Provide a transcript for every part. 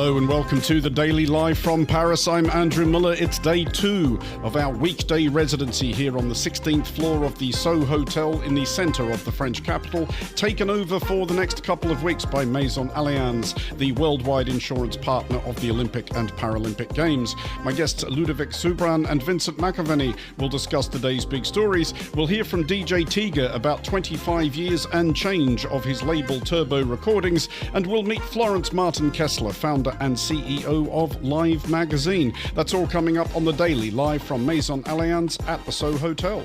Hello and welcome to the Daily Live from Paris. I'm Andrew Muller. It's day 2 of our weekday residency here on the 16th floor of the Sceaux Hotel in the centre of the French capital, taken over for the next couple of weeks by Maison Allianz, the worldwide insurance partner of the Olympic and Paralympic Games. My guests Ludovic Subran and Vincent McAviney will discuss today's big stories. We'll hear from DJ Tiga about 25 years and change of his label Turbo Recordings, and we'll meet Florence Martin-Kessler, founder and CEO of Live magazine. That's all coming up on the Daily, live from Maison Allianz at the Sceaux Hotel.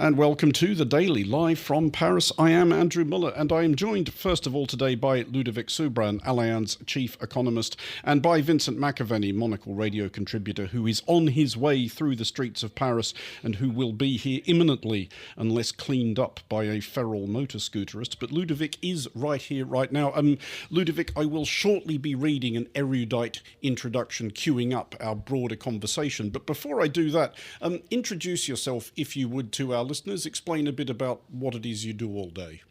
And welcome to the Daily, live from Paris. I am Andrew Muller, and I am joined first of all today by Ludovic Subran, Allianz chief economist, and by Vincent McAviney, Monocle Radio contributor, who is on his way through the streets of Paris and who will be here imminently unless cleaned up by a feral motor scooterist. But Ludovic is right here, right now. Ludovic, I will shortly be reading an erudite introduction queuing up our broader conversation. But before I do that, introduce yourself, if you would, to our listeners. Explain a bit about what it is you do all day.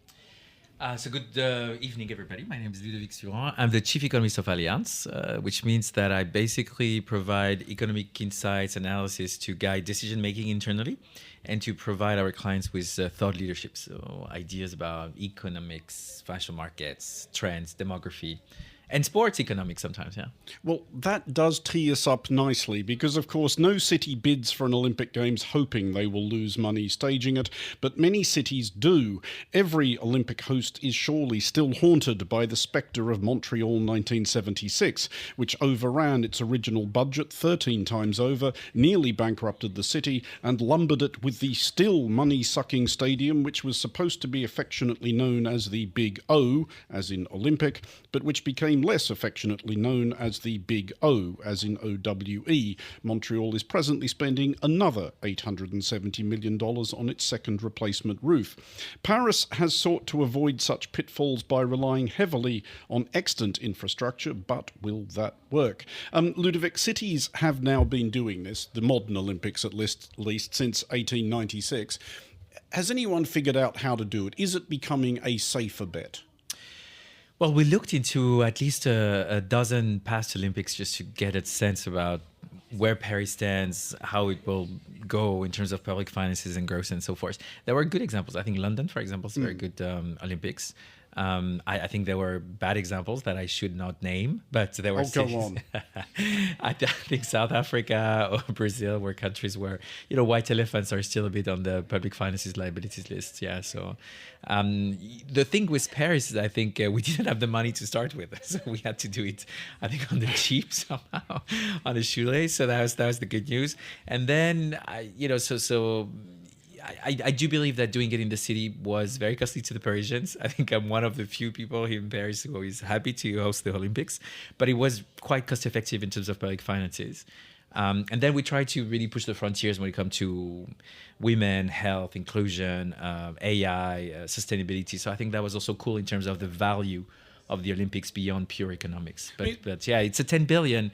So good evening, everybody. My name is Ludovic Subran. I'm the chief economist of Allianz, which means that I basically provide economic insights, analysis to guide decision-making internally and to provide our clients with thought leadership. So ideas about economics, financial markets, trends, demography, and sports economics sometimes, yeah. Well, that does tee us up nicely because, of course, no city bids for an Olympic Games hoping they will lose money staging it, but many cities do. Every Olympic host is surely still haunted by the spectre of Montreal 1976, which overran its original budget 13 times over, nearly bankrupted the city, and lumbered it with the still money-sucking stadium, which was supposed to be affectionately known as the Big O, as in Olympic, but which became less affectionately known as the Big O, as in OWE. Montreal is presently spending another $870 million on its second replacement roof. Paris has sought to avoid such pitfalls by relying heavily on extant infrastructure, but will that work? Ludovic, cities have now been doing this, the modern Olympics at least since 1896. Has anyone figured out how to do it? Is it becoming a safer bet? Well, we looked into at least a dozen past Olympics just to get a sense about where Paris stands, how it will go in terms of public finances and growth and so forth. There were good examples. I think London, for example, is a very good Olympics. I think there were bad examples that I should not name, but there were. Go on. I think South Africa or Brazil were countries where, white elephants are still a bit on the public finances liabilities list. Yeah. So the thing with Paris is I think we didn't have the money to start with. So we had to do it, I think, on the cheap somehow, on a shoelace. So that was the good news. And then, I do believe that doing it in the city was very costly to the Parisians. I think I'm one of the few people here in Paris who is happy to host the Olympics, but it was quite cost effective in terms of public finances. And then we tried to really push the frontiers when it comes to women, health, inclusion, AI, sustainability. So I think that was also cool in terms of the value of the Olympics beyond pure economics. But yeah, it's a 10 billion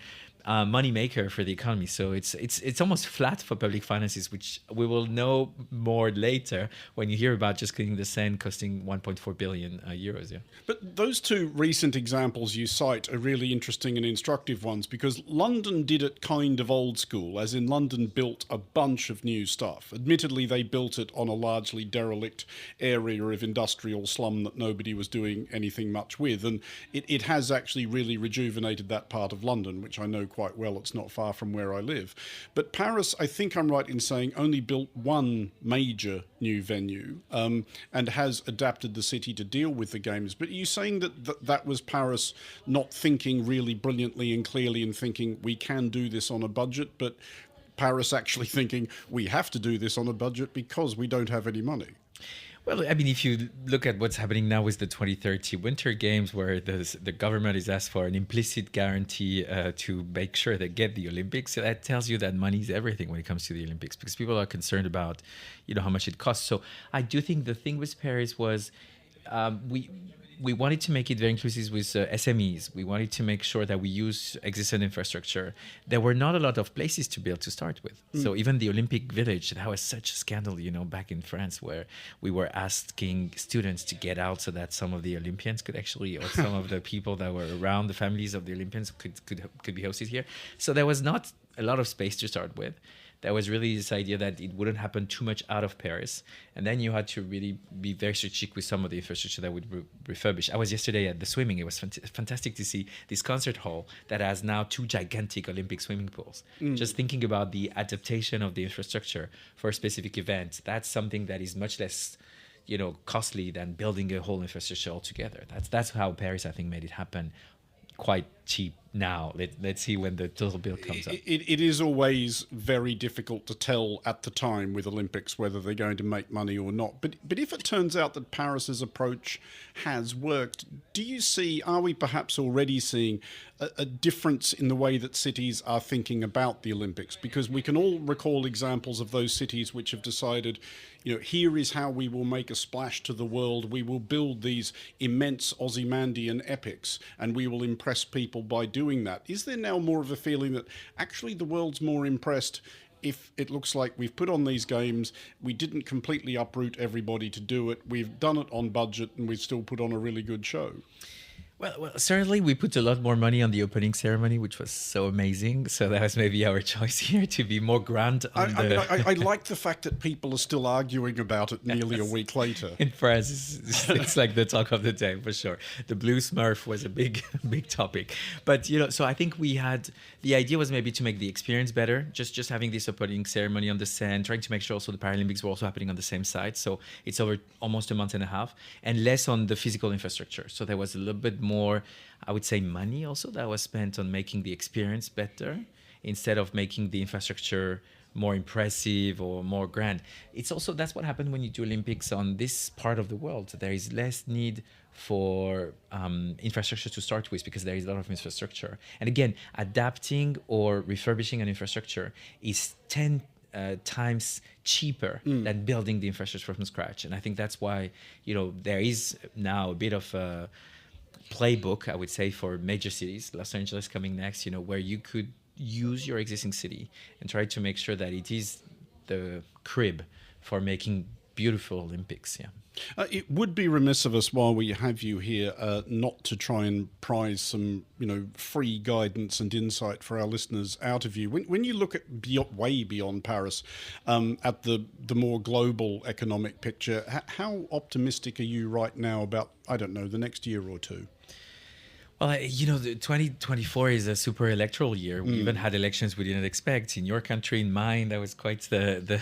money maker for the economy. So it's almost flat for public finances, which we will know more later when you hear about just getting the Seine costing 1.4 billion euros. Yeah. But those two recent examples you cite are really interesting and instructive ones because London did it kind of old school, as in London built a bunch of new stuff. Admittedly, they built it on a largely derelict area of industrial slum that nobody was doing anything much with. And it has actually really rejuvenated that part of London, which I know quite well. It's not far from where I live. But Paris, I think I'm right in saying, only built one major new venue and has adapted the city to deal with the games. But are you saying that was Paris not thinking really brilliantly and clearly and thinking we can do this on a budget, but Paris actually thinking we have to do this on a budget because we don't have any money? Well, I mean, if you look at what's happening now with the 2030 Winter Games, where the government is asked for an implicit guarantee to make sure they get the Olympics, so that tells you that money is everything when it comes to the Olympics, because people are concerned about, how much it costs. So I do think the thing with Paris was we wanted to make it very inclusive with SMEs. We wanted to make sure that we use existing infrastructure. There were not a lot of places to build to start with. So even the Olympic Village, that was such a scandal, back in France, where we were asking students to get out so that some of the Olympians could actually, or some of the people that were around the families of the Olympians could be hosted here. So there was not a lot of space to start with. There was really this idea that it wouldn't happen too much out of Paris. And then you had to really be very strategic with some of the infrastructure that would refurbish. I was yesterday at the swimming. It was fantastic to see this concert hall that has now 2 gigantic Olympic swimming pools. Just thinking about the adaptation of the infrastructure for a specific event, that's something that is much less costly than building a whole infrastructure altogether. That's how Paris, I think, made it happen quite cheap now. Let's see when the total bill comes up. It is always very difficult to tell at the time with Olympics whether they're going to make money or not. But if it turns out that Paris's approach has worked, are we perhaps already seeing a difference in the way that cities are thinking about the Olympics? Because we can all recall examples of those cities which have decided, here is how we will make a splash to the world. We will build these immense Ozymandian epics and we will impress people by doing that. Is there now more of a feeling that actually the world's more impressed if it looks like we've put on these games, we didn't completely uproot everybody to do it, we've done it on budget, and we've still put on a really good show? Well, certainly we put a lot more money on the opening ceremony, which was so amazing. So that was maybe our choice here, to be more grand on I like the fact that people are still arguing about it nearly a week later. In France, it's like the talk of the day, for sure. The blue Smurf was a big topic. But, so I think the idea was maybe to make the experience better, just having this opening ceremony on the Seine, trying to make sure also the Paralympics were also happening on the same site. So it's over almost a month and a half, and less on the physical infrastructure. So there was a little bit more, I would say, money also that was spent on making the experience better instead of making the infrastructure more impressive or more grand. That's what happened when you do Olympics on this part of the world. There is less need for infrastructure to start with because there is a lot of infrastructure. And again, adapting or refurbishing an infrastructure is 10 times cheaper than building the infrastructure from scratch. And I think that's why, there is now a bit of a playbook, I would say, for major cities, Los Angeles coming next, where you could use your existing city and try to make sure that it is the crib for making beautiful Olympics. It would be remiss of us while we have you here not to try and prize some, free guidance and insight for our listeners out of you. When you look at way beyond Paris, at the more global economic picture, how optimistic are you right now about, the next year or two? Well, the 2024 is a super electoral year. We even had elections we didn't expect in your country, in mine. That was quite the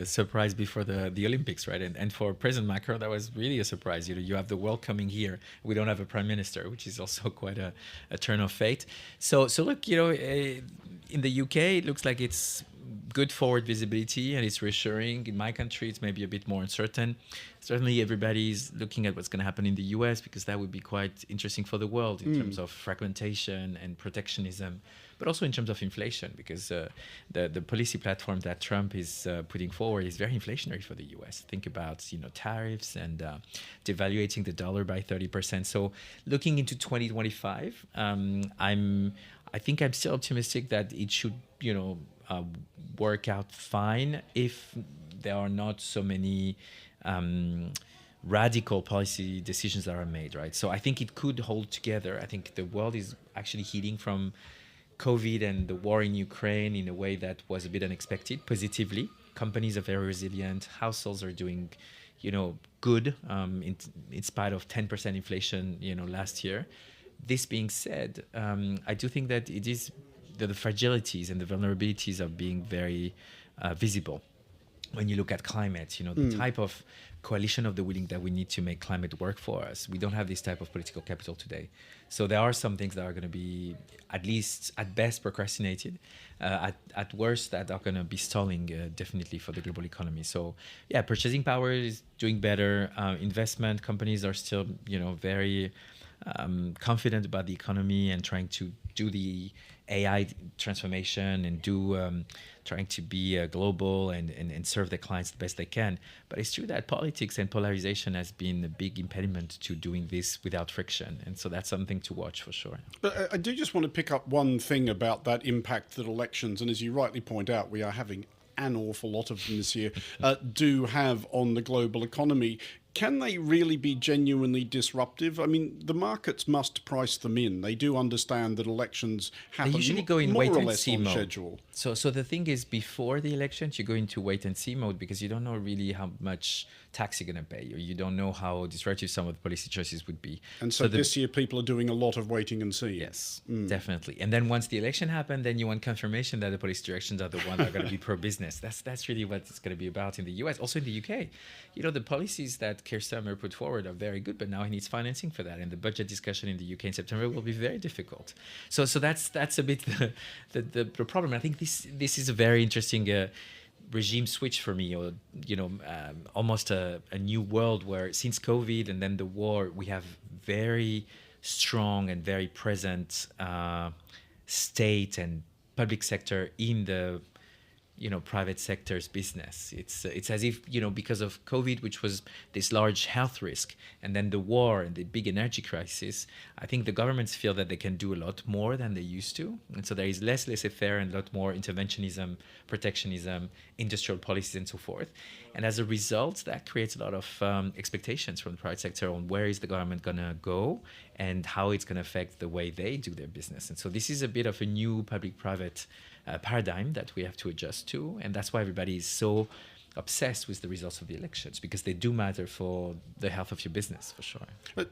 surprise before the Olympics, right? And for President Macron, that was really a surprise. You have the world coming here. We don't have a prime minister, which is also quite a turn of fate. So look, in the UK, it looks like it's good forward visibility and it's reassuring. In my country, it's maybe a bit more uncertain. Certainly, everybody's looking at what's going to happen in the US because that would be quite interesting for the world in terms of fragmentation and protectionism, but also in terms of inflation because the policy platform that Trump is putting forward is very inflationary for the US. Think about tariffs and devaluating the dollar by 30%. So looking into 2025, I think I'm still optimistic that it should work out fine if there are not so many radical policy decisions that are made, right? So I think it could hold together. I think the world is actually healing from COVID and the war in Ukraine in a way that was a bit unexpected, positively. Companies are very resilient. Households are doing, good in spite of 10% inflation, last year. This being said, I do think that it is the fragilities and the vulnerabilities are being very visible. When you look at climate, the type of coalition of the willing that we need to make climate work for us. We don't have this type of political capital today. So there are some things that are going to be, at best, procrastinated. At worst, that are going to be stalling definitely for the global economy. So purchasing power is doing better. Investment companies are still, very confident about the economy and trying to do the AI transformation and trying to be global and serve their clients the best they can. But it's true that politics and polarization has been a big impediment to doing this without friction. And so that's something to watch for sure. But I do just want to pick up one thing about that impact that elections, and as you rightly point out, we are having an awful lot of them this year, do have on the global economy. Can they really be genuinely disruptive? I mean, the markets must price them in. They do understand that elections happen they usually go in more wait or and less see on mode. schedule. So the thing is, before the elections, you go into wait and see mode because you don't know really how much tax you're going to pay, or you don't know how disruptive some of the policy choices would be. And so this year, people are doing a lot of waiting and seeing. Yes, definitely. And then once the election happened, then you want confirmation that the policy directions are the ones that are going to be pro-business. That's really what it's going to be about in the US. Also in the UK, the policies that Keir Starmer put forward are very good, but now he needs financing for that. And the budget discussion in the UK in September will be very difficult. So that's a bit the problem. I think this is a very interesting regime switch for me, or almost a new world where since COVID and then the war, we have very strong and very present state and public sector in the private sector's business. It's as if, because of COVID, which was this large health risk, and then the war and the big energy crisis, I think the governments feel that they can do a lot more than they used to. And so there is less laissez-faire and a lot more interventionism, protectionism, industrial policies, and so forth. And as a result, that creates a lot of expectations from the private sector on where is the government going to go and how it's going to affect the way they do their business. And so this is a bit of a new public-private paradigm that we have to adjust to, and that's why everybody is so obsessed with the results of the elections, because they do matter for the health of your business, for sure.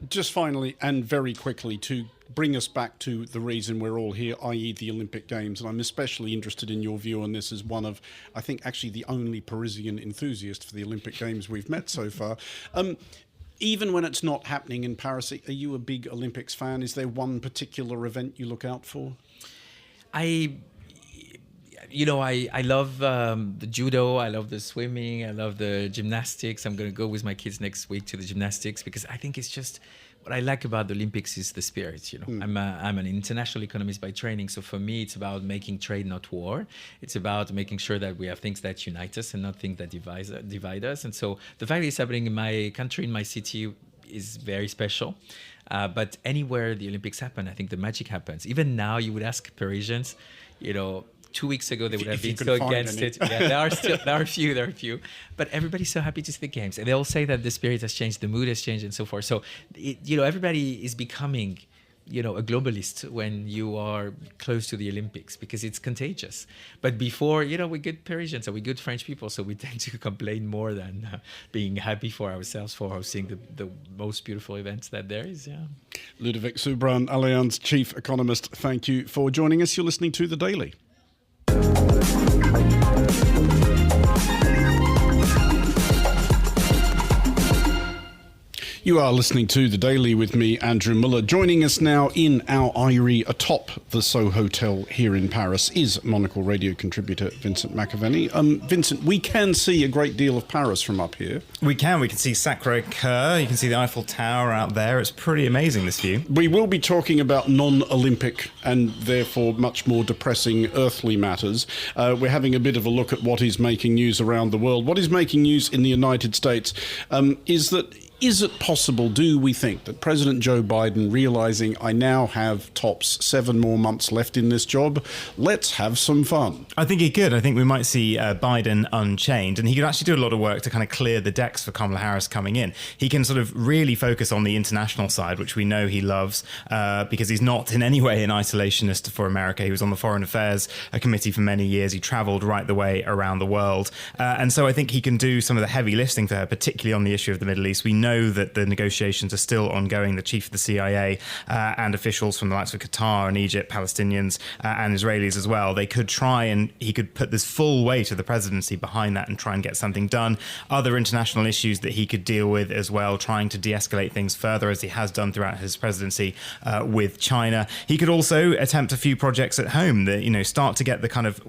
Just finally, and very quickly, to bring us back to the reason we're all here, i.e. the Olympic Games, and I'm especially interested in your view on this as one of, I think, actually the only Parisian enthusiast for the Olympic Games we've met so far. Even when it's not happening in Paris, are you a big Olympics fan? Is there one particular event you look out for? I love the judo, I love the swimming, I love the gymnastics. I'm going to go with my kids next week to the gymnastics because I think it's just what I like about the Olympics is the spirit. I'm an international economist by training, so for me it's about making trade, not war. It's about making sure that we have things that unite us and not things that divide us. And so the fact that it's happening in my country, in my city, is very special. But anywhere the Olympics happen, I think the magic happens. Even now, you would ask Parisians, 2 weeks ago they would have been so against it. Yeah, there are a few, but everybody's so happy to see the games, and they all say that the spirit has changed, the mood has changed, and so forth. So, everybody is becoming, a globalist when you are close to the Olympics because it's contagious. But before, we're good Parisians, or we're good French people, so we tend to complain more than being happy for ourselves for hosting the most beautiful events that there is. Yeah. Ludovic Subran, Allianz Chief Economist, thank you for joining us. You're listening to The Daily. You are listening to The Daily with me, Andrew Muller. Joining us now in our eyrie atop the Soho Hotel here in Paris is Monocle Radio contributor Vincent McAviney. Vincent, we can see a great deal of Paris from up here. We can see Sacré-Cœur, you can see the Eiffel Tower out there. It's pretty amazing, this view. We will be talking about non-Olympic and therefore much more depressing earthly matters. We're having a bit of a look at what is making news around the world. What is making news in the United States is it possible, do we think, that President Joe Biden, realising I now have tops 7 more months left in this job, let's have some fun? I think he could. I think we might see Biden unchained, and he could actually do a lot of work to kind of clear the decks for Kamala Harris coming in. He can sort of really focus on the international side, which we know he loves, because he's not in any way an isolationist for America. He was on the Foreign Affairs Committee for many years. He travelled right the way around the world. And so I think he can do some of the heavy lifting for her, particularly on the issue of the Middle East. We know that the negotiations are still ongoing. The chief of the CIA and officials from the likes of Qatar and Egypt, Palestinians and Israelis as well, they could try, and he could put this full weight of the presidency behind that and try and get something done. Other international issues that he could deal with as well, trying to de-escalate things further, as he has done throughout his presidency with China. He could also attempt a few projects at home that, start to get the kind of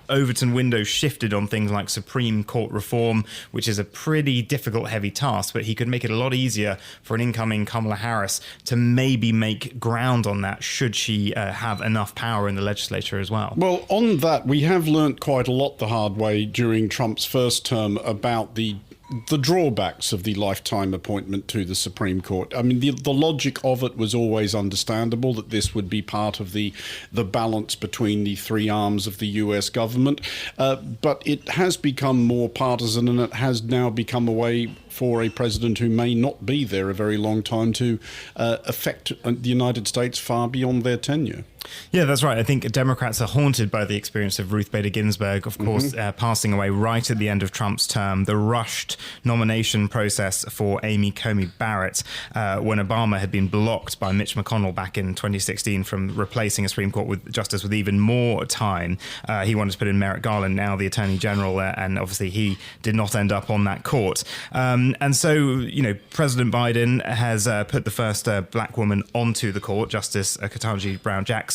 Overton window shifted on things like Supreme Court reform, which is a pretty difficult, heavy task, but he could make it a lot easier for an incoming Kamala Harris to maybe make ground on that, should she have enough power in the legislature as well. Well, on that, we have learnt quite a lot the hard way during Trump's first term about the the drawbacks of the lifetime appointment to the Supreme Court. I mean, the logic of it was always understandable, that this would be part of the balance between the three arms of the US government. But it has become more partisan, and it has now become a way for a president who may not be there a very long time to affect the United States far beyond their tenure. Yeah, that's right. I think Democrats are haunted by the experience of Ruth Bader Ginsburg, of course, passing away right at the end of Trump's term, the rushed nomination process for Amy Coney Barrett, when Obama had been blocked by Mitch McConnell back in 2016 from replacing a Supreme Court justice with even more time. He wanted to put in Merrick Garland, now the Attorney General, and obviously he did not end up on that court. And so, President Biden has put the first black woman onto the court, Justice Ketanji Brown Jackson.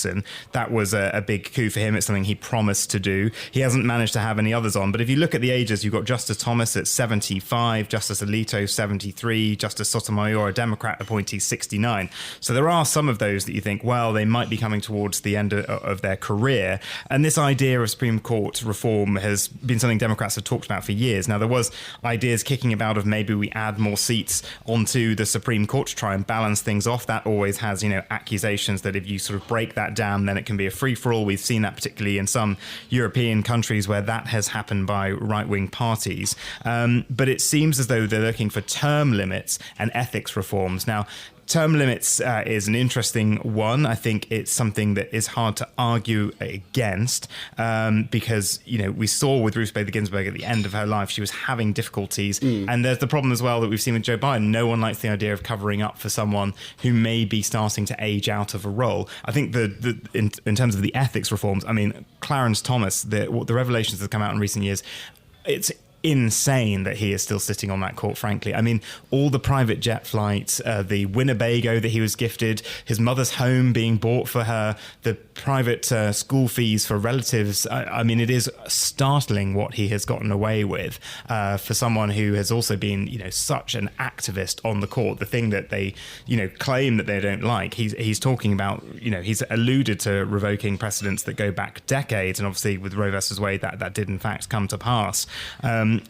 That was a big coup for him. It's something he promised to do. He hasn't managed to have any others on. But if you look at the ages, you've got Justice Thomas at 75, Justice Alito 73, Justice Sotomayor, a Democrat appointee, 69. So there are some of those that you think, well, they might be coming towards the end of their career. And this idea of Supreme Court reform has been something Democrats have talked about for years. Now, there was ideas kicking about of maybe we add more seats onto the Supreme Court to try and balance things off. That always has, accusations that if you sort of break that down, then it can be a free-for-all. We've seen that particularly in some European countries where that has happened by right-wing parties. But it seems as though they're looking for term limits and ethics reforms. Now, term limits is an interesting one. I think it's something that is hard to argue against because, we saw with Ruth Bader Ginsburg at the end of her life, she was having difficulties. And there's the problem as well that we've seen with Joe Biden. No one likes the idea of covering up for someone who may be starting to age out of a role. I think in terms of the ethics reforms, I mean, Clarence Thomas, the revelations that have come out in recent years, it's insane that he is still sitting on that court, frankly. I mean, all the private jet flights, the Winnebago that he was gifted, his mother's home being bought for her, the private school fees for relatives. I mean, it is startling what he has gotten away with for someone who has also been, such an activist on the court. The thing that they, claim that they don't like. He's talking about, he's alluded to revoking precedents that go back decades. And obviously with Roe versus Wade, that did in fact come to pass.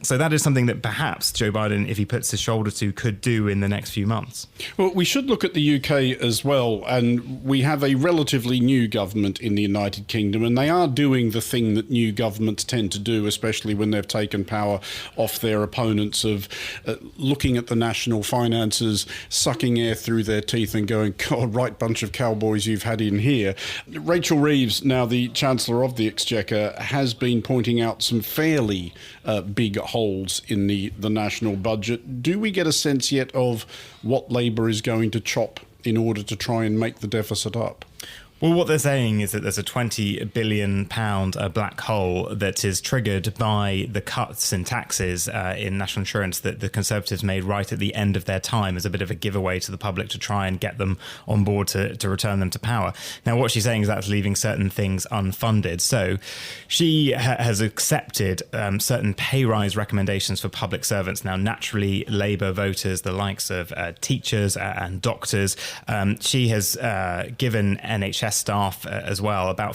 So that is something that perhaps Joe Biden, if he puts his shoulder to, could do in the next few months. Well, we should look at the UK as well. And we have a relatively new government in the United Kingdom, and they are doing the thing that new governments tend to do, especially when they've taken power off their opponents, of looking at the national finances, sucking air through their teeth and going, God, right bunch of cowboys you've had in here. Rachel Reeves, now the Chancellor of the Exchequer, has been pointing out some fairly big holes in the national budget. Do we get a sense yet of what Labour is going to chop in order to try and make the deficit up? Well, what they're saying is that there's a £20 billion black hole that is triggered by the cuts in taxes in national insurance that the Conservatives made right at the end of their time as a bit of a giveaway to the public to try and get them on board to return them to power. Now, what she's saying is that's leaving certain things unfunded. So she has accepted certain pay rise recommendations for public servants. Now, naturally, Labour voters, the likes of teachers and doctors, she has given NHS staff as well about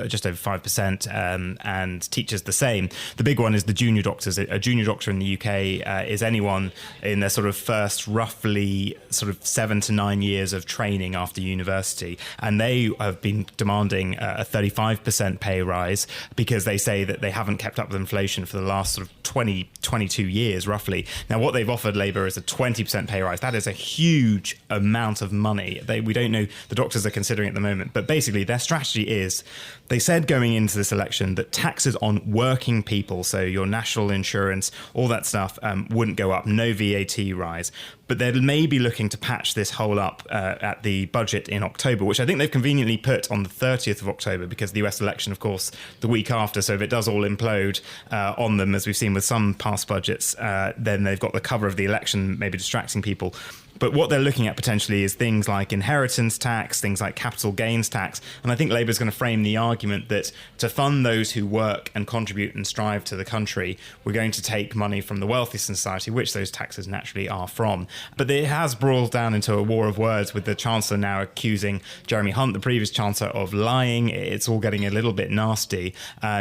just over 5%, and teachers the same. The big one is the junior doctors. A junior doctor in the UK is anyone in their sort of first roughly sort of 7 to 9 years of training after university, and they have been demanding a 35% pay rise because they say that they haven't kept up with inflation for the last sort of 22 years roughly. Now, what they've offered Labour is a 20% pay rise. That is a huge amount of money. We don't know, the doctors are considering at the moment. But basically, their strategy is, they said going into this election that taxes on working people, so your national insurance, all that stuff, wouldn't go up, no VAT rise. But they may be looking to patch this hole up at the budget in October, which I think they've conveniently put on the 30th of October because the US election, of course, the week after. So if it does all implode on them, as we've seen with some past budgets, then they've got the cover of the election maybe distracting people. But what they're looking at potentially is things like inheritance tax, things like capital gains tax. And I think Labour is going to frame the argument that to fund those who work and contribute and strive to the country, we're going to take money from the wealthiest in society, which those taxes naturally are from. But it has brought down into a war of words, with the Chancellor now accusing Jeremy Hunt, the previous Chancellor, of lying. It's all getting a little bit nasty.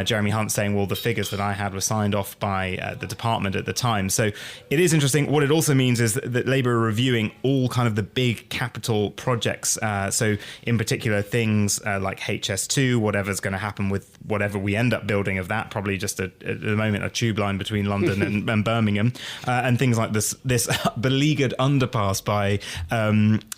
Jeremy Hunt saying, well, the figures that I had were signed off by the department at the time. So it is interesting. What it also means is that Labour are reviewing all kind of the big capital projects. So in particular, things like HS2, whatever's going to happen with whatever we end up building of that, probably just at the moment a tube line between London and Birmingham, and things like this beleaguered underpass by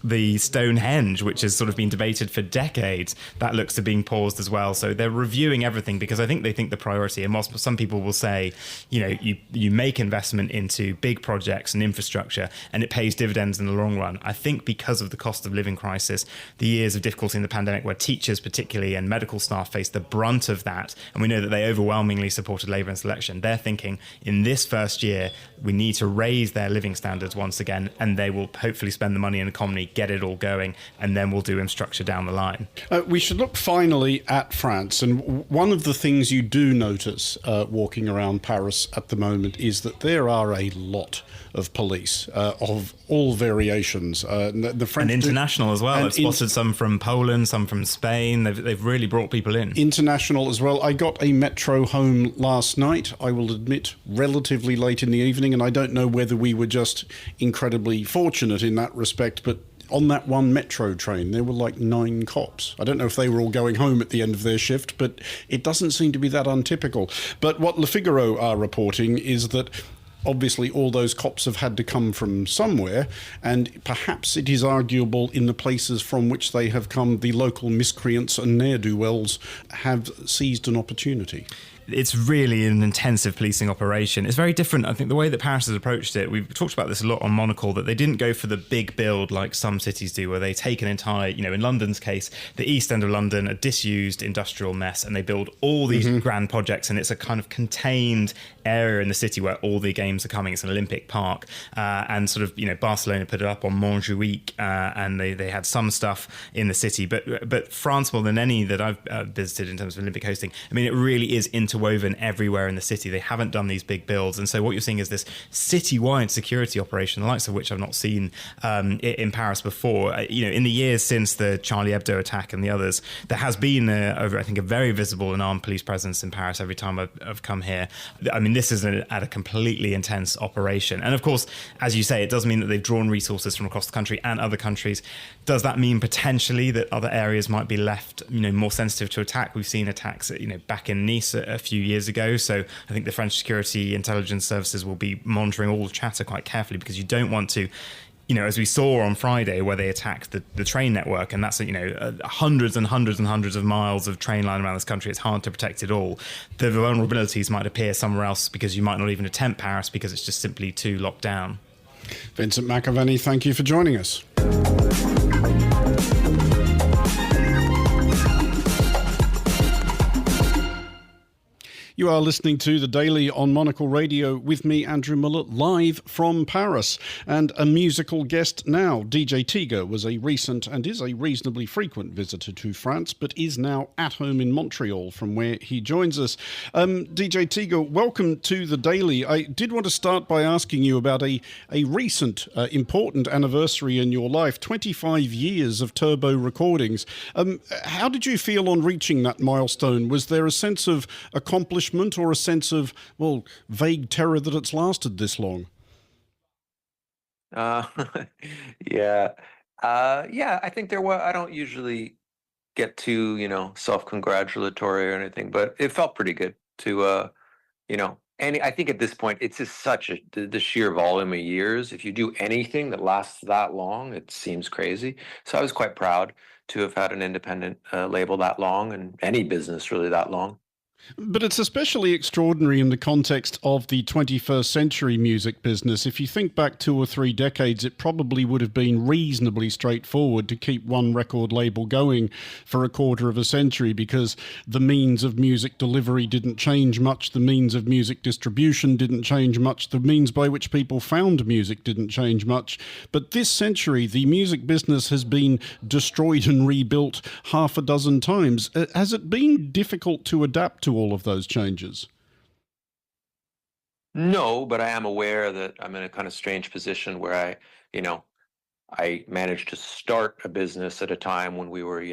the Stonehenge, which has sort of been debated for decades. That looks to being paused as well. So they're reviewing everything because I think they think the priority, and whilst some people will say, you make investment into big projects and infrastructure and it pays dividends in the long run. I think because of the cost of living crisis, the years of difficulty in the pandemic where teachers particularly and medical staff faced the brunt of that, and we know that they overwhelmingly supported Labour in this election, they're thinking in this first year we need to raise their living standards once again, and they will hopefully spend the money in the economy, get it all going, and then we'll do infrastructure down the line. We should look finally at France, and one of the things you do notice walking around Paris at the moment is that there are a lot of police of all variations. The French and international as well. I've spotted some from Poland, some from Spain. They've really brought people in. International as well. I got a metro home last night, I will admit, relatively late in the evening, and I don't know whether we were just incredibly fortunate in that respect, but on that one metro train, there were like 9 cops. I don't know if they were all going home at the end of their shift, but it doesn't seem to be that untypical. But what Le Figaro are reporting is that obviously all those cops have had to come from somewhere, and perhaps it is arguable in the places from which they have come, the local miscreants and ne'er-do-wells have seized an opportunity. It's really an intensive policing operation. It's very different. I think the way that Paris has approached it, we've talked about this a lot on Monocle, that they didn't go for the big build like some cities do, where they take an entire, in London's case, the East End of London, a disused industrial mess, and they build all these grand projects, and it's a kind of contained area in the city where all the games are coming. It's an Olympic park, and sort of, Barcelona put it up on Montjuic, and they had some stuff in the city. But France, more than any that I've visited in terms of Olympic hosting, I mean, it really is interwoven everywhere in the city. They haven't done these big builds, and so what you're seeing is this citywide security operation, the likes of which I've not seen in Paris before. In the years since the Charlie Hebdo attack and the others, there has been a very visible and armed police presence in Paris every time I've come here. I mean, this is at a completely intense operation, and of course, as you say, it does mean that they've drawn resources from across the country and other countries. Does that mean potentially that other areas might be left, more sensitive to attack? We've seen attacks, back in Nice a few years ago. So I think the French security intelligence services will be monitoring all the chatter quite carefully, because you don't want to, as we saw on Friday where they attacked the train network, and that's, hundreds and hundreds and hundreds of miles of train line around this country. It's hard to protect it all. The vulnerabilities might appear somewhere else because you might not even attempt Paris because it's just simply too locked down. Vincent McAviney, thank you for joining us. You are listening to The Daily on Monocle Radio with me, Andrew Muller, live from Paris. And a musical guest now. DJ Tiga was a recent and is a reasonably frequent visitor to France, but is now at home in Montreal, from where he joins us. DJ Tiga, welcome to The Daily. I did want to start by asking you about a recent important anniversary in your life, 25 years of Turbo recordings. How did you feel on reaching that milestone? Was there a sense of accomplishment or a sense of, vague terror that it's lasted this long? Yeah. I think there was. I don't usually get too, self-congratulatory or anything, but it felt pretty good to, and I think at this point, it's just the sheer volume of years. If you do anything that lasts that long, it seems crazy. So I was quite proud to have had an independent label that long, and any business really that long. But it's especially extraordinary in the context of the 21st century music business. If you think back 2 or 3 decades, it probably would have been reasonably straightforward to keep one record label going for a quarter of a century because the means of music delivery didn't change much, the means of music distribution didn't change much, the means by which people found music didn't change much. But this century, the music business has been destroyed and rebuilt half a dozen times. Has it been difficult to adapt to all of those changes? No, but I am aware that I'm in a kind of strange position where I managed to start a business at a time when we were,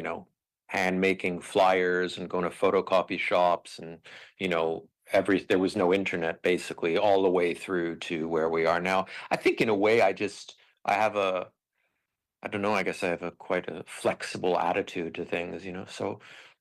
hand making flyers and going to photocopy shops and, there was no internet basically all the way through to where we are now. I think in a way I have I don't know, I guess I have quite a flexible attitude to things, so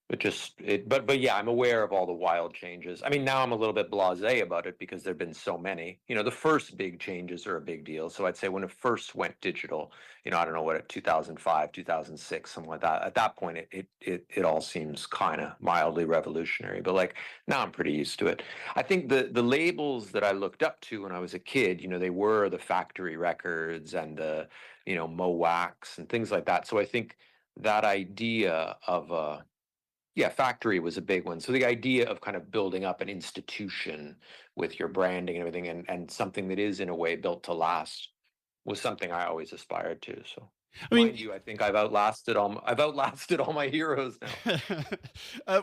but yeah, I'm aware of all the wild changes. I mean, now I'm a little bit blasé about it because there've been so many. The first big changes are a big deal. So I'd say when it first went digital, I don't know what, 2005, 2006, something like that. At that point, it all seems kind of mildly revolutionary. But like now, I'm pretty used to it. I think the labels that I looked up to when I was a kid, they were the factory records and the Mo Wax and things like that. So I think that idea of yeah, factory was a big one. So the idea of kind of building up an institution with your branding and everything and something that is in a way built to last was something I always aspired to. So I mean, mind you, I think I've outlasted all my heroes now.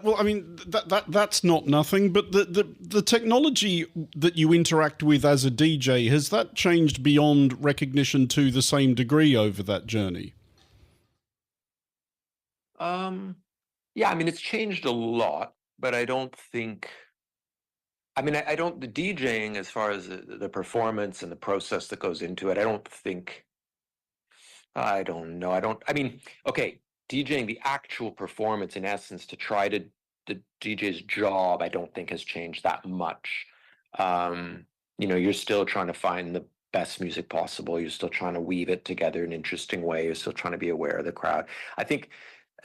Well, I mean that's not nothing, but the technology that you interact with as a DJ, has that changed beyond recognition to the same degree over that journey? Yeah, I mean, it's changed a lot, but I don't think. I mean, I don't. The DJing, as far as the performance and the process that goes into it, I don't think. I don't know. I don't. I mean, okay, DJing, the actual performance, in essence, to try to the DJ's job, I don't think has changed that much. You're still trying to find the best music possible. You're still trying to weave it together in an interesting way. You're still trying to be aware of the crowd. I think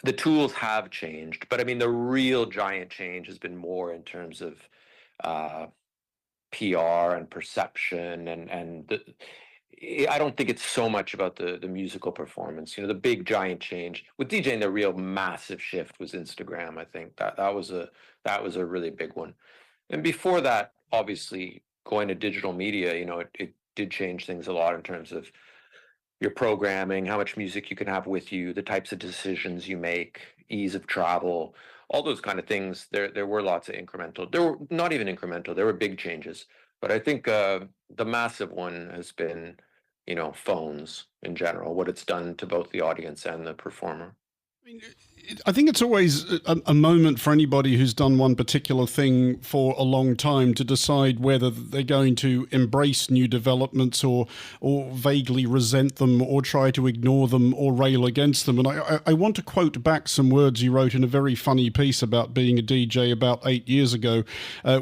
the tools have changed, but I mean, the real giant change has been more in terms of PR and perception, I don't think it's so much about the musical performance. The big giant change with DJing, the real massive shift was Instagram. I think that was a really big one, and before that, obviously, going to digital media, it did change things a lot in terms of your programming, how much music you can have with you, the types of decisions you make, ease of travel, all those kind of things. There were lots of incremental. There were not even incremental. There were big changes. But I think the massive one has been, phones in general, what it's done to both the audience and the performer. I think it's always a moment for anybody who's done one particular thing for a long time to decide whether they're going to embrace new developments or vaguely resent them or try to ignore them or rail against them. And I want to quote back some words you wrote in a very funny piece about being a DJ about 8 years ago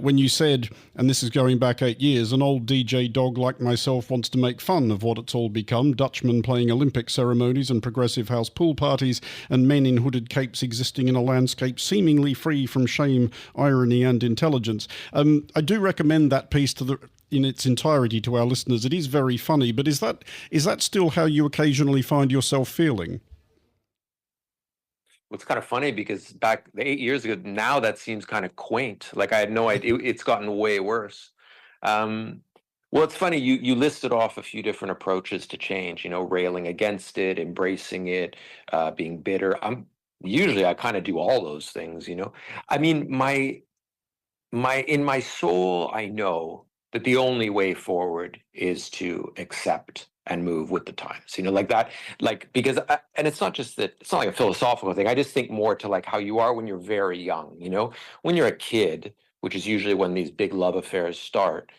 when you said, and this is going back 8 years, an old DJ dog like myself wants to make fun of what it's all become, Dutchmen playing Olympic ceremonies and progressive house pool parties and men in hooded capes existing in a landscape seemingly free from shame, irony and intelligence. I do recommend that piece in its entirety to our listeners. It is very funny, but is that still how you occasionally find yourself feeling? Well, it's kind of funny because back 8 years ago, now that seems kind of quaint. Like I had no idea. It's gotten way worse. Well, it's funny, you listed off a few different approaches to change, railing against it, embracing it, being bitter. I kind of do all those things, I mean, in my soul, I know that the only way forward is to accept and move with the times, like that, because, and it's not just that, it's not like a philosophical thing. I just think more to like how you are when you're very young, when you're a kid, which is usually when these big love affairs start.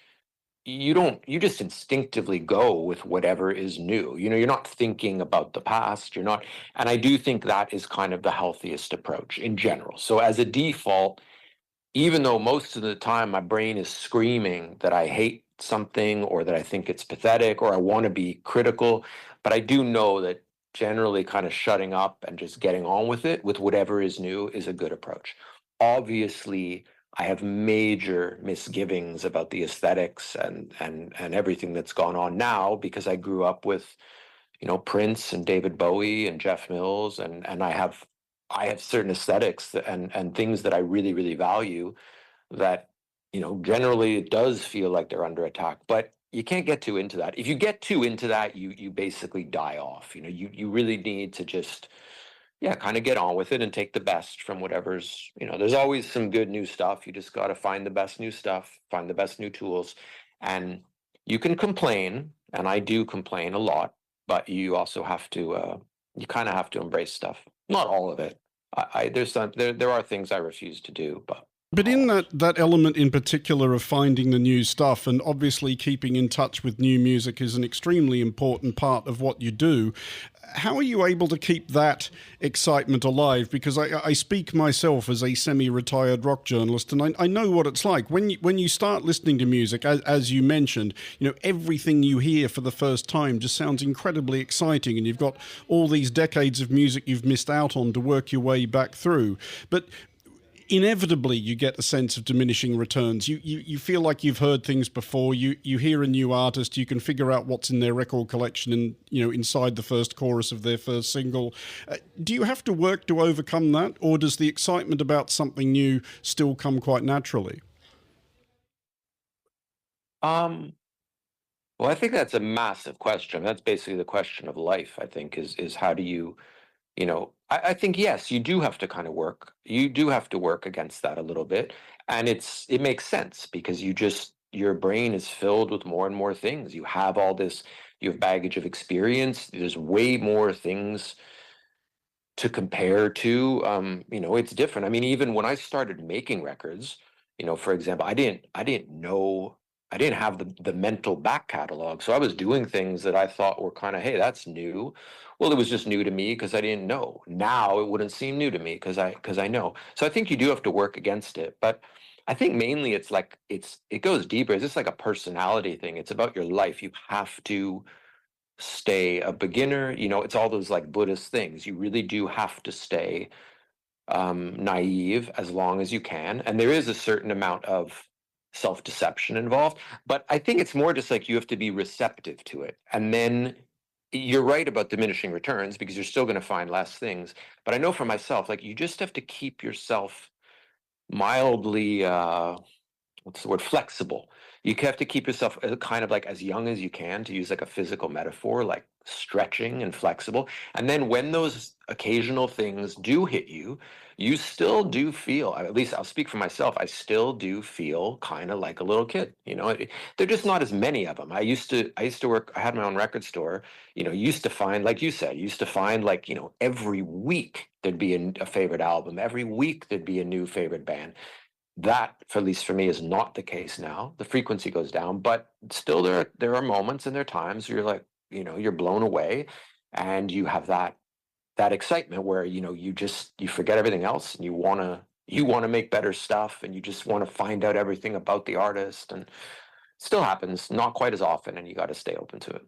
You just instinctively go with whatever is new. You're not thinking about the past. And I do think that is kind of the healthiest approach in general. So as a default, even though most of the time my brain is screaming that I hate something or that I think it's pathetic or I want to be critical, but I do know that generally kind of shutting up and just getting on with it, with whatever is new, is a good approach. Obviously, I have major misgivings about the aesthetics and everything that's gone on now, because I grew up with, Prince and David Bowie and Jeff Mills, and I have certain aesthetics and things that I really, really value that, generally it does feel like they're under attack, but you can't get too into that. If you get too into that, you basically die off. You really need to just, yeah, kind of get on with it and take the best from whatever's, there's always some good new stuff. You just got to find the best new stuff, find the best new tools. And you can complain, and I do complain a lot, but you also have to, you kind of have to embrace stuff. Not all of it. There are things I refuse to do, But in that element in particular of finding the new stuff, and obviously keeping in touch with new music is an extremely important part of what you do. How are you able to keep that excitement alive? Because I speak myself as a semi-retired rock journalist, and I know what it's like. When you start listening to music, as you mentioned, everything you hear for the first time just sounds incredibly exciting, and you've got all these decades of music you've missed out on to work your way back through. But inevitably you get a sense of diminishing returns. You feel like you've heard things before. You hear a new artist, you can figure out what's in their record collection and inside the first chorus of their first single. Do you have to work to overcome that, or does the excitement about something new still come quite naturally? Well, I think that's a massive question. That's basically the question of life, I think, is how do you, I think, yes, you do have to kind of work. You do have to work against that a little bit. And it makes sense, because your brain is filled with more and more things. You have baggage of experience. There's way more things to compare to. It's different. I mean, even when I started making records, for example, I didn't know, I didn't have the mental back catalog. So I was doing things that I thought were kind of, hey, that's new. Well, it was just new to me because I didn't know. Now it wouldn't seem new to me because I know. So I think you do have to work against it. But I think mainly it's like it goes deeper. It's just like a personality thing. It's about your life. You have to stay a beginner. It's all those like Buddhist things. You really do have to stay naive as long as you can. And there is a certain amount of self-deception involved, but I think it's more just like you have to be receptive to it. And then you're right about diminishing returns, because you're still going to find less things. But I know for myself, like, you just have to keep yourself mildly, what's the word, flexible. You have to keep yourself kind of like as young as you can, to use like a physical metaphor, like stretching and flexible. And then when those occasional things do hit you, you still do feel, at least I'll speak for myself, I still do feel kind of like a little kid. They're just not as many of them. I used to work, I had my own record store, used to find, like you said, like, every week there'd be a favorite album. Every week there'd be a new favorite band. That, at least for me, is not the case now. The frequency goes down, but still there are moments and there are times where you're like, you're blown away, and you have that excitement where, you forget everything else, and you want to make better stuff, and you just want to find out everything about the artist. And it still happens, not quite as often, and you got to stay open to it.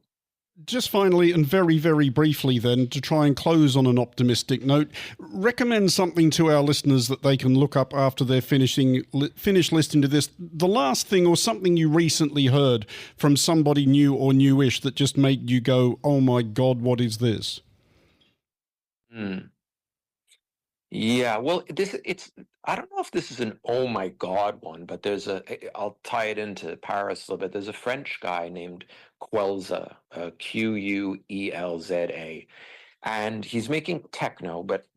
Just finally, and very, very briefly then, to try and close on an optimistic note, recommend something to our listeners that they can look up after they're finished listening to this. The last thing, or something you recently heard from somebody new or newish that just made you go, oh my God, what is this? Yeah, well, I don't know if this is an oh my God one, but I'll tie it into Paris a little bit. There's a French guy named Quelza, Quelza, and he's making techno, but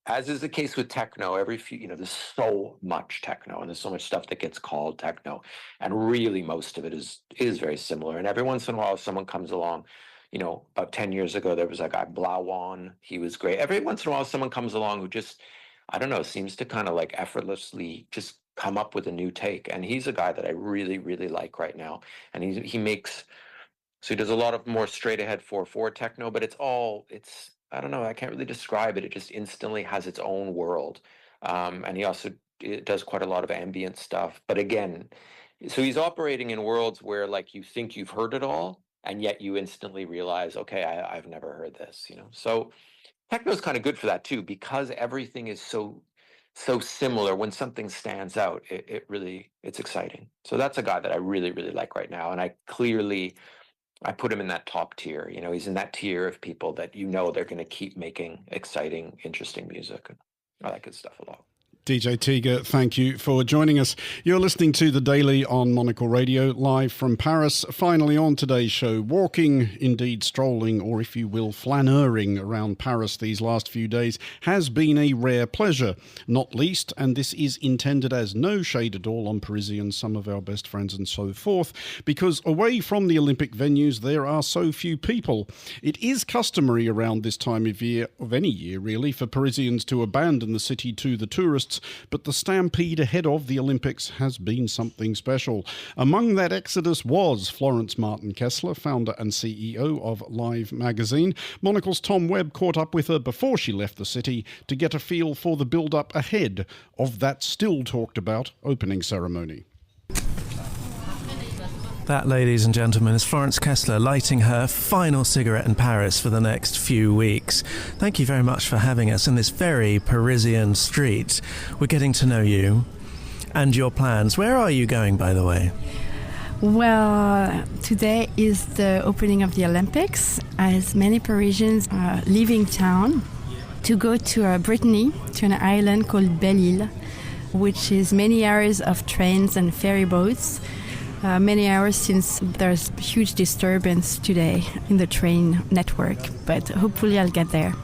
as is the case with techno, there's so much techno, and there's so much stuff that gets called techno, and really most of it is very similar. And every once in a while, someone comes along. About 10 years ago, there was a guy, Blauwan. He was great. Every once in a while, someone comes along who just, I don't know, seems to kind of like effortlessly just come up with a new take. And he's a guy that I really, really like right now. And he does a lot of more straight ahead 4/4 techno, but I don't know, I can't really describe it. It just instantly has its own world. And he also does quite a lot of ambient stuff. But again, so he's operating in worlds where, like, you think you've heard it all, and yet you instantly realize, okay, I've never heard this, So techno is kind of good for that too, because everything is so so similar, when something stands out, it's exciting. So that's a guy that I really, really like right now. And I put him in that top tier. You know, he's in that tier of people that, you know, they're going to keep making exciting, interesting music. And I like his stuff a lot. DJ Tiga, thank you for joining us. You're listening to The Daily on Monocle Radio, live from Paris. Finally on today's show, walking, indeed strolling, or if you will, flaneuring around Paris these last few days has been a rare pleasure, not least, and this is intended as no shade at all on Parisians, some of our best friends and so forth, because away from the Olympic venues there are so few people. It is customary around this time of year, of any year really, for Parisians to abandon the city to the tourists, but the stampede ahead of the Olympics has been something special. Among that exodus was Florence Martin-Kessler, founder and CEO of Live magazine. Monocle's Tom Webb caught up with her before she left the city to get a feel for the build-up ahead of that still talked about opening ceremony. That, ladies and gentlemen, is Florence Kessler lighting her final cigarette in Paris for the next few weeks. Thank you very much for having us in this very Parisian street. We're getting to know you and your plans. Where are you going, by the way? Well, today is the opening of the Olympics, as many Parisians are leaving town to go to Brittany, to an island called Belle-Île, which is many hours of trains and ferry boats. Many hours since there's huge disturbance today in the train network, but hopefully I'll get there.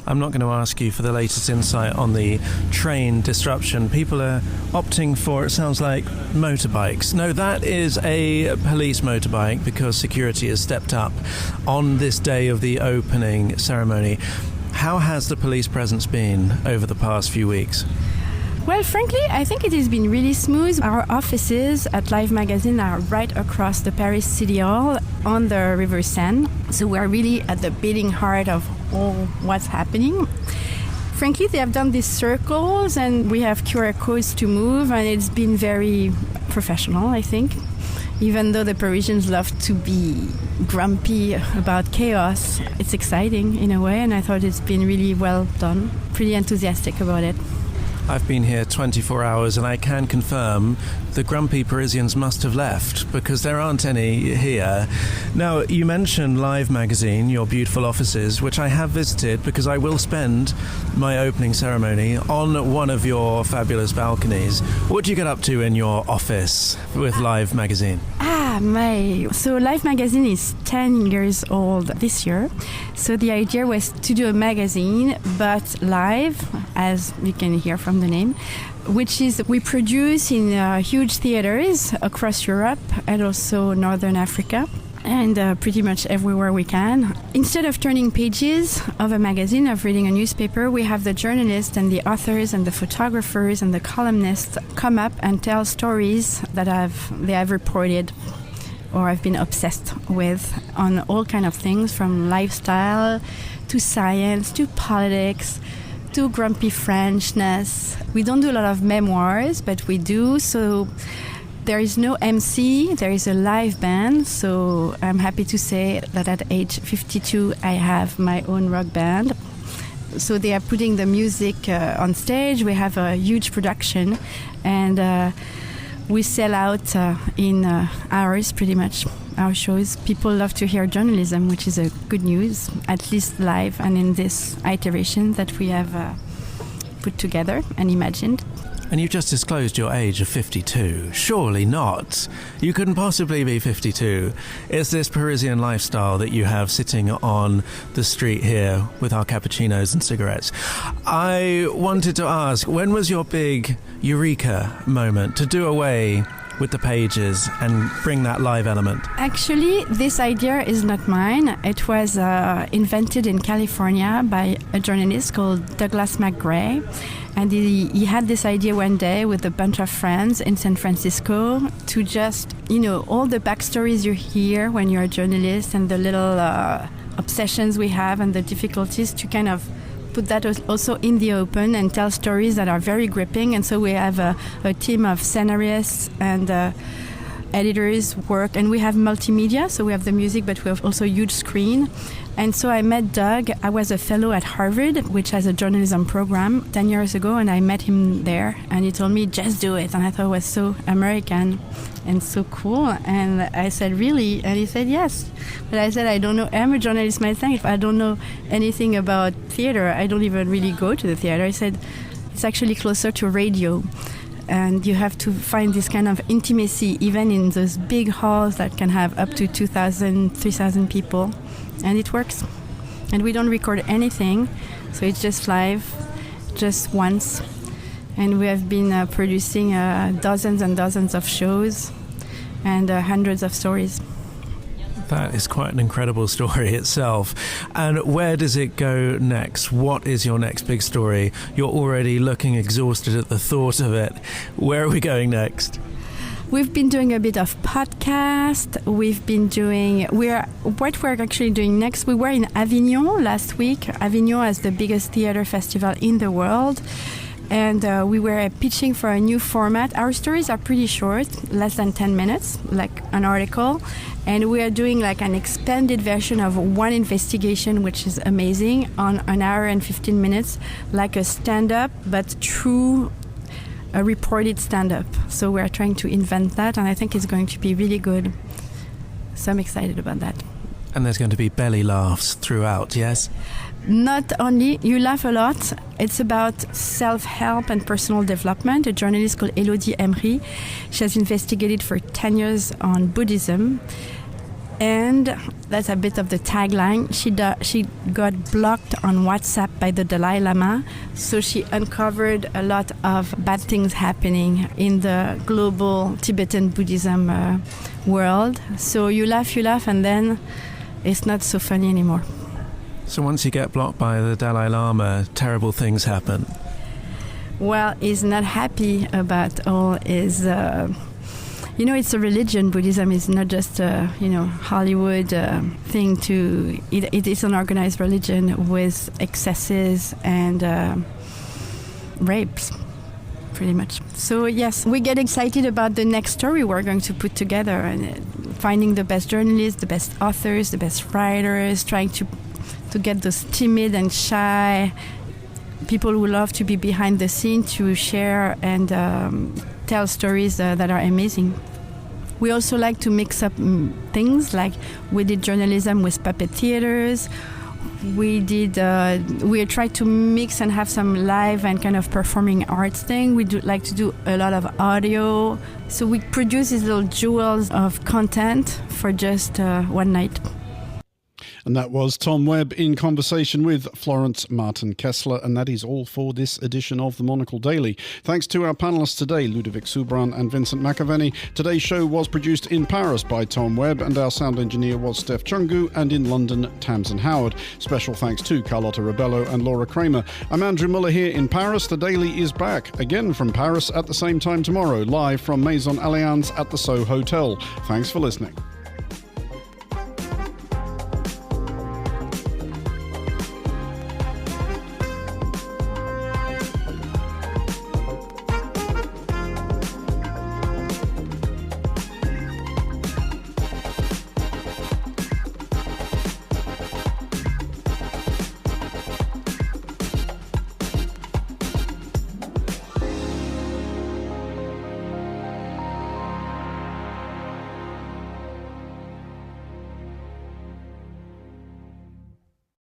I'm not going to ask you for the latest insight on the train disruption. People are opting for, it sounds like, motorbikes. No, that is a police motorbike because security has stepped up on this day of the opening ceremony. How has the police presence been over the past few weeks? Well, frankly, I think it has been really smooth. Our offices at Live Magazine are right across the Paris City Hall on the River Seine. So we're really at the beating heart of all what's happening. Frankly, they have done these circles and we have QR codes to move, and it's been very professional, I think. Even though the Parisians love to be grumpy about chaos, it's exciting in a way, and I thought it's been really well done. Pretty enthusiastic about it. I've been here 24 hours and I can confirm the grumpy Parisians must have left because there aren't any here. Now, you mentioned Live magazine, your beautiful offices, which I have visited because I will spend my opening ceremony on one of your fabulous balconies. What do you get up to in your office with Live magazine? So Live magazine is 10 years old this year. So the idea was to do a magazine, but live, as you can hear from the name, which is we produce in huge theaters across Europe and also Northern Africa, and pretty much everywhere we can. Instead of turning pages of a magazine, of reading a newspaper, we have the journalists and the authors and the photographers and the columnists come up and tell stories that they have reported or I've been obsessed with on all kind of things, from lifestyle to science to politics to grumpy Frenchness. We don't do a lot of memoirs, but we do. So there is no MC, there is a live band. So I'm happy to say that at age 52, I have my own rock band. So they are putting the music on stage. We have a huge production, and we sell out in hours, pretty much, our shows. People love to hear journalism, which is a good news, at least live and in this iteration that we have put together and imagined. And you've just disclosed your age of 52. Surely not. You couldn't possibly be 52. It's this Parisian lifestyle that you have sitting on the street here with our cappuccinos and cigarettes. I wanted to ask, when was your big eureka moment to do away with the pages and bring that live element? Actually, this idea is not mine. It was invented in California by a journalist called Douglas McGray. And he had this idea one day with a bunch of friends in San Francisco to just, all the backstories you hear when you're a journalist and the little obsessions we have and the difficulties, to kind of put that also in the open and tell stories that are very gripping. And so we have a team of scenarists and editors work, and we have multimedia, so we have the music, but we have also a huge screen. And so I met Doug. I was a fellow at Harvard, which has a journalism program 10 years ago, and I met him there, and he told me, just do it. And I thought it was so American and so cool. And I said, really? And he said, yes. But I said, I don't know. I'm a journalist myself. I don't know anything about theater. I don't even really go to the theater. I said, it's actually closer to radio. And you have to find this kind of intimacy, even in those big halls that can have up to 2,000, 3,000 people. And it works. And we don't record anything, so it's just live, just once. And we have been producing dozens and dozens of shows and hundreds of stories. That is quite an incredible story itself. And where does it go next? What is your next big story? You're already looking exhausted at the thought of it. Where are we going next? We've been doing a bit of podcast. What we're actually doing next, we were in Avignon last week. Avignon is the biggest theater festival in the world. And we were pitching for a new format. Our stories are pretty short, less than 10 minutes, like an article. And we are doing like an expanded version of one investigation, which is amazing, on an hour and 15 minutes, like a stand-up, but true a reported stand-up. So we're trying to invent that, and I think it's going to be really good. So I'm excited about that. And there's going to be belly laughs throughout, yes? Not only, you laugh a lot. It's about self-help and personal development. A journalist called Elodie Emery. She has investigated for 10 years on Buddhism. And that's a bit of the tagline. She got blocked on WhatsApp by the Dalai Lama, so she uncovered a lot of bad things happening in the global Tibetan Buddhism world. So you laugh, and then it's not so funny anymore. So once you get blocked by the Dalai Lama, terrible things happen. Well, he's not happy about all his... it's a religion. Buddhism is not just a, Hollywood thing to... It is an organized religion with excesses and rapes, pretty much. So, yes, we get excited about the next story we're going to put together, and finding the best journalists, the best authors, the best writers, trying to get those timid and shy people who love to be behind the scene to share and tell stories that are amazing. We also like to mix up things, like we did journalism with puppet theaters. We tried to mix and have some live and kind of performing arts thing. We do like to do a lot of audio. So we produce these little jewels of content for just one night. And that was Tom Webb in conversation with Florence Martin-Kessler. And that is all for this edition of the Monocle Daily. Thanks to our panellists today, Ludovic Subran and Vincent McAviney. Today's show was produced in Paris by Tom Webb, and our sound engineer was Steph Chungu, and in London, Tamsin Howard. Special thanks to Carlotta Rebello and Laura Kramer. I'm Andrew Muller here in Paris. The Daily is back again from Paris at the same time tomorrow, live from Maison Allianz at the Soho Hotel. Thanks for listening.